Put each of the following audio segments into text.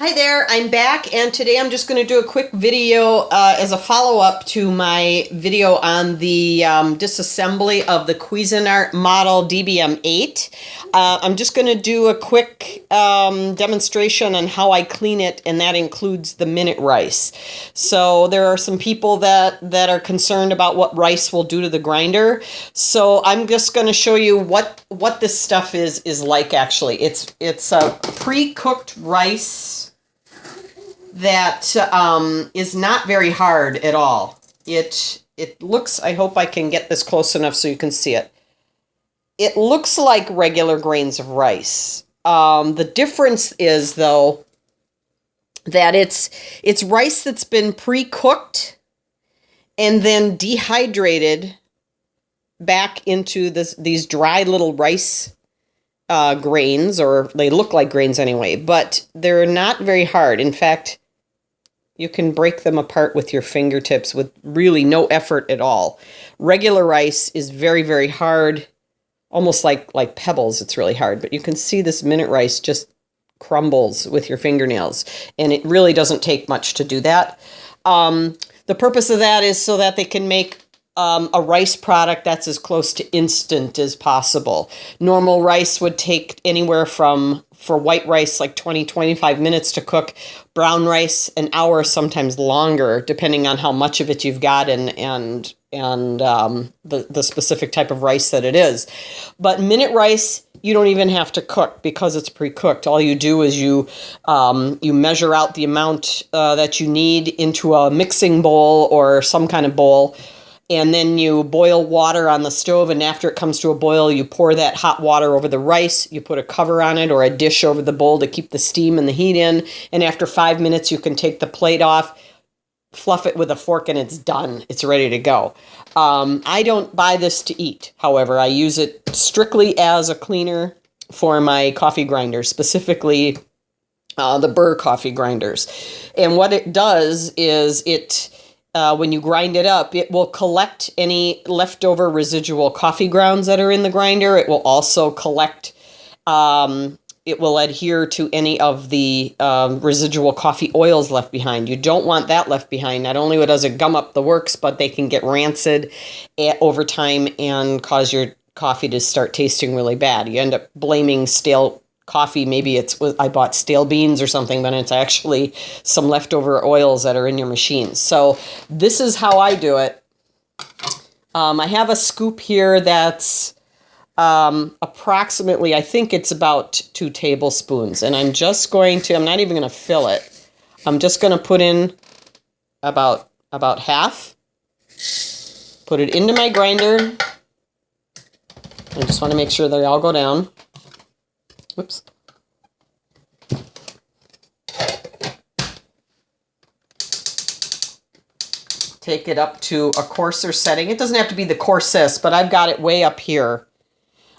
Hi there, I'm back, and today I'm just going to do a quick video as a follow-up to my video on the disassembly of the Cuisinart model DBM8. I'm just going to do a quick demonstration on how I clean it, and that includes the minute rice. So there are some people that are concerned about what rice will do to the grinder. So I'm just going to show you what this stuff is like. Actually, it's a pre-cooked rice that is not very hard at all. It looks, I hope I can get this close enough so you can see it. It looks like regular grains of rice. The difference is, though, that it's rice that's been pre-cooked and then dehydrated back into these dry little rice grains, or they look like grains anyway, but they're not very hard. In fact, you can break them apart with your fingertips with really no effort at all. Regular rice is very, very hard, almost like pebbles. It's really hard, but you can see this minute rice just crumbles with your fingernails, and it really doesn't take much to do that. The purpose of that is so that they can make a rice product that's as close to instant as possible. Normal rice would take anywhere from, for white rice, like 20-25 minutes to cook. Brown rice, an hour, sometimes longer, depending on how much of it you've got and the specific type of rice that it is. But minute rice, you don't even have to cook because it's pre-cooked. All you do is you measure out the amount that you need into a mixing bowl or some kind of bowl. And then you boil water on the stove, and after it comes to a boil, you pour that hot water over the rice. You put a cover on it or a dish over the bowl to keep the steam and the heat in. And after 5 minutes, you can take the plate off, fluff it with a fork, and it's done. It's ready to go. I don't buy this to eat. However, I use it strictly as a cleaner for my coffee grinders, specifically the Burr coffee grinders. And what it does is when you grind it up, it will collect any leftover residual coffee grounds that are in the grinder. It will also collect, it will adhere to any of the residual coffee oils left behind. You don't want that left behind. Not only does it gum up the works, but they can get rancid over time and cause your coffee to start tasting really bad. You end up blaming stale coffee. Maybe I bought stale beans or something, but it's actually some leftover oils that are in your machine. So this is how I do it. I have a scoop here that's approximately, I think it's about 2 tablespoons. And I'm not even going to fill it. I'm just going to put in about half. Put it into my grinder. I just want to make sure they all go down. Whoops. Take it up to a coarser setting. It doesn't have to be the coarsest, but I've got it way up here.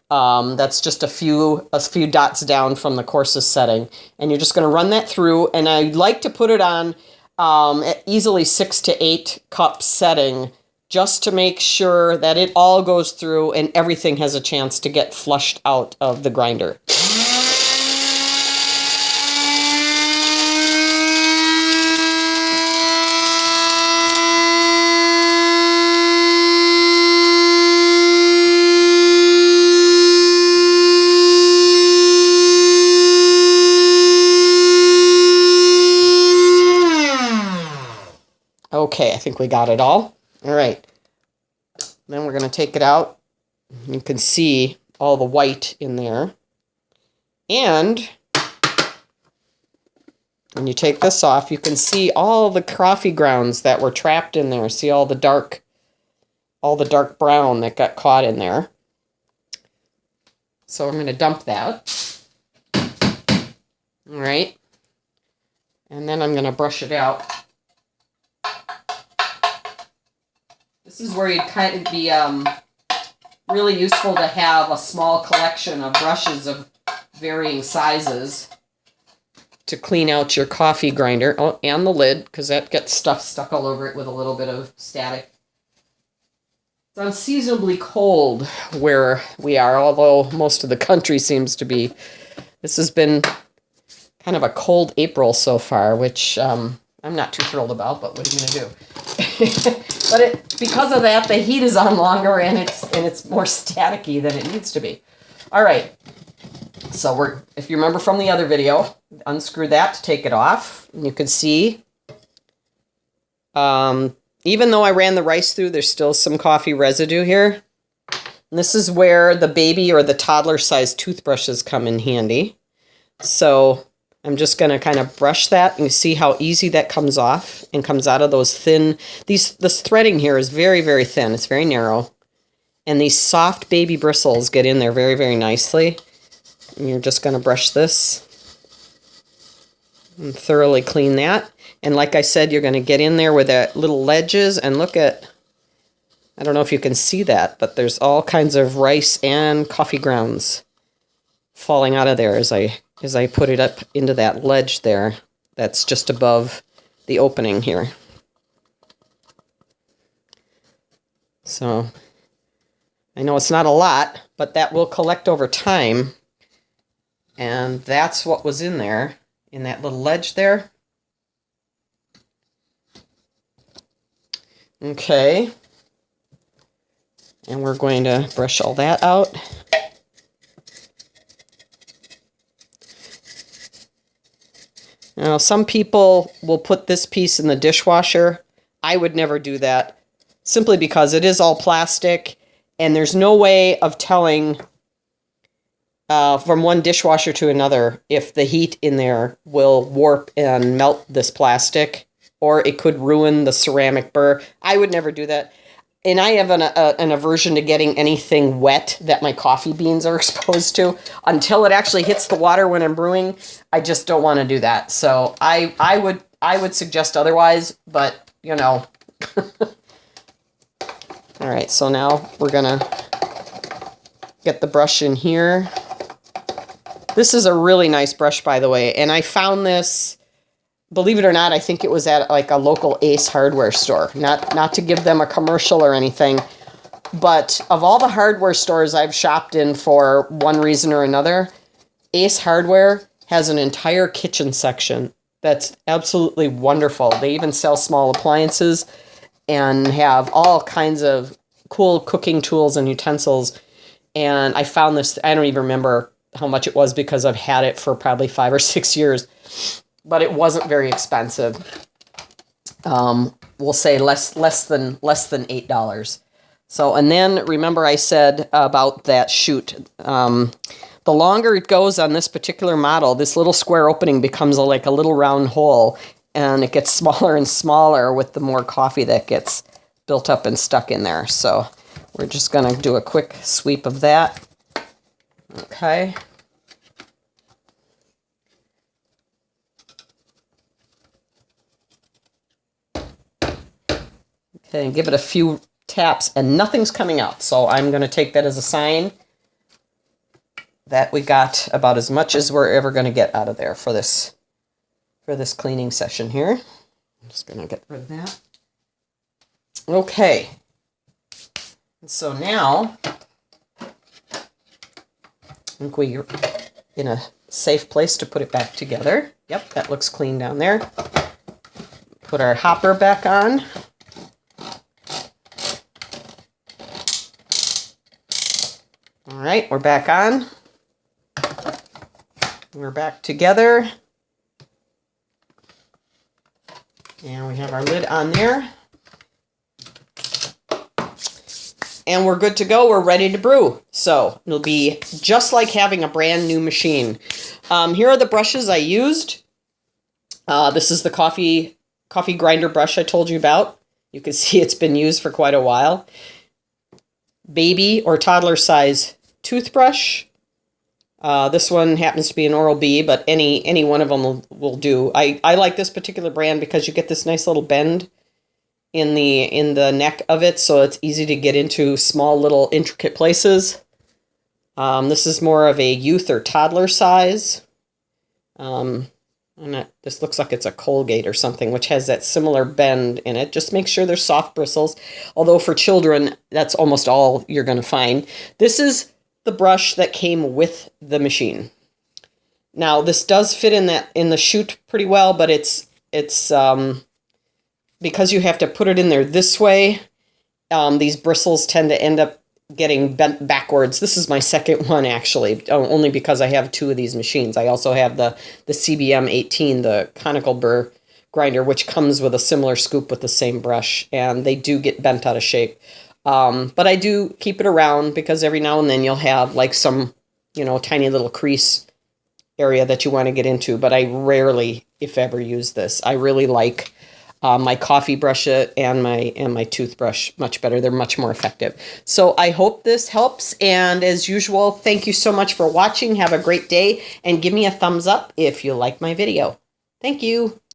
That's just a few dots down from the coarsest setting. And you're just going to run that through. And I like to put it on at easily 6 to 8 cup setting, just to make sure that it all goes through and everything has a chance to get flushed out of the grinder. Okay, I think we got it all. All right. Then we're going to take it out. You can see all the white in there. And when you take this off, you can see all the coffee grounds that were trapped in there. See all the dark brown that got caught in there. So I'm going to dump that. All right. And then I'm going to brush it out. This is where it'd be really useful to have a small collection of brushes of varying sizes to clean out your coffee grinder. Oh, and the lid, because that gets stuff stuck all over it with a little bit of static. It's unseasonably cold where we are, although most of the country seems to be. This has been kind of a cold April so far, which I'm not too thrilled about, but what are you going to do? But because of that, the heat is on longer, and it's more staticky than it needs to be. All right. So if you remember from the other video, unscrew that to take it off. And you can see, even though I ran the rice through, there's still some coffee residue here. And this is where the baby or the toddler-sized toothbrushes come in handy. So I'm just going to kind of brush that, and you see how easy that comes off and comes out of those thin, this threading here is very, very thin. It's very narrow. And these soft baby bristles get in there very, very nicely. And you're just going to brush this and thoroughly clean that. And like I said, you're going to get in there with the little ledges, and look at, I don't know if you can see that, but there's all kinds of rice and coffee grounds falling out of there as I put it up into that ledge there that's just above the opening here. So I know it's not a lot, but that will collect over time. And that's what was in there, in that little ledge there. Okay. And we're going to brush all that out. Now, some people will put this piece in the dishwasher. I would never do that, simply because it is all plastic, and there's no way of telling from one dishwasher to another if the heat in there will warp and melt this plastic, or it could ruin the ceramic burr. I would never do that. And I have an aversion to getting anything wet that my coffee beans are exposed to. Until it actually hits the water when I'm brewing, I just don't want to do that. So I would suggest otherwise, but you know. All right, so now we're gonna get the brush in here. This is a really nice brush, by the way, and I found this, believe it or not, I think it was at like a local Ace hardware store. Not to give them a commercial or anything, but of all the hardware stores I've shopped in for one reason or another, Ace Hardware has an entire kitchen section that's absolutely wonderful. They even sell small appliances and have all kinds of cool cooking tools and utensils. And I found this, I don't even remember how much it was because I've had it for probably 5 or 6 years. But it wasn't very expensive. We'll say less than $8. So, and then remember I said about that chute. The longer it goes on this particular model, this little square opening becomes like a little round hole, and it gets smaller and smaller with the more coffee that gets built up and stuck in there. So we're just going to do a quick sweep of that. Okay. Okay, and give it a few taps, and nothing's coming out. So I'm going to take that as a sign that we got about as much as we're ever going to get out of there for this cleaning session here. I'm just going to get rid of that. Okay. And so now, I think we're in a safe place to put it back together. Yep, that looks clean down there. Put our hopper back on. All right, we're back on. We're back together. And we have our lid on there. And we're good to go. We're ready to brew. So it'll be just like having a brand new machine. Here are the brushes I used. This is the coffee grinder brush I told you about. You can see it's been used for quite a while. Baby or toddler size toothbrush. This one happens to be an Oral-B, but any one of them will do. I like this particular brand because you get this nice little bend in the neck of it, so it's easy to get into small little intricate places. This is more of a youth or toddler size. This looks like it's a Colgate or something, which has that similar bend in it. Just make sure they're soft bristles. Although for children, that's almost all you're going to find. This is the brush that came with the machine. Now this does fit in the chute pretty well, but it's because you have to put it in there this way. These bristles tend to end up getting bent backwards. This is my second one, actually, only because I have two of these machines. I also have the CBM 18, the conical burr grinder, which comes with a similar scoop with the same brush, and they do get bent out of shape. But I do keep it around because every now and then you'll have like some, tiny little crease area that you want to get into, but I rarely, if ever, use this. I really like my coffee brush and my toothbrush much better. They're much more effective. So I hope this helps. And as usual, thank you so much for watching. Have a great day and give me a thumbs up if you like my video. Thank you.